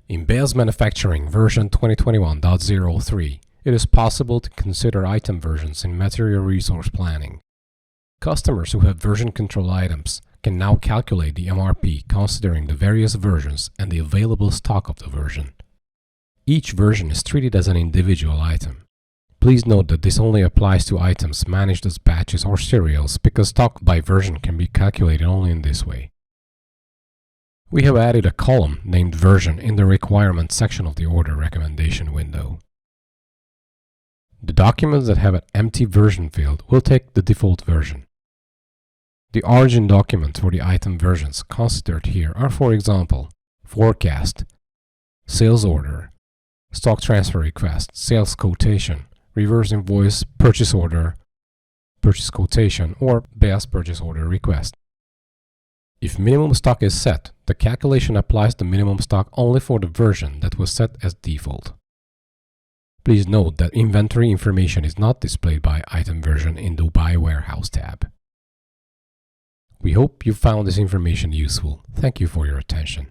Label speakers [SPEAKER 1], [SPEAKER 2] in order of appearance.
[SPEAKER 1] In Beas Manufacturing version 2021.03, it is possible to consider item versions in material resource planning. Customers who have version control items can now calculate the MRP considering the various versions and the available stock of the version. Each version is treated as an individual item. Please note that this only applies to items managed as batches or serials because stock by version can be calculated only in this way. We have added a column named version in the requirements section of the order recommendation window. The documents that have an empty version field will take the default version. The origin documents for the item versions considered here are, for example, forecast, sales order, stock transfer request, sales quotation, reverse invoice, purchase order, purchase quotation, or Beas purchase order request. If minimum stock is set, the calculation applies the minimum stock only for the version that was set as default. Please note that inventory information is not displayed by item version in the Buy Warehouse tab. We hope you found this information useful. Thank you for your attention.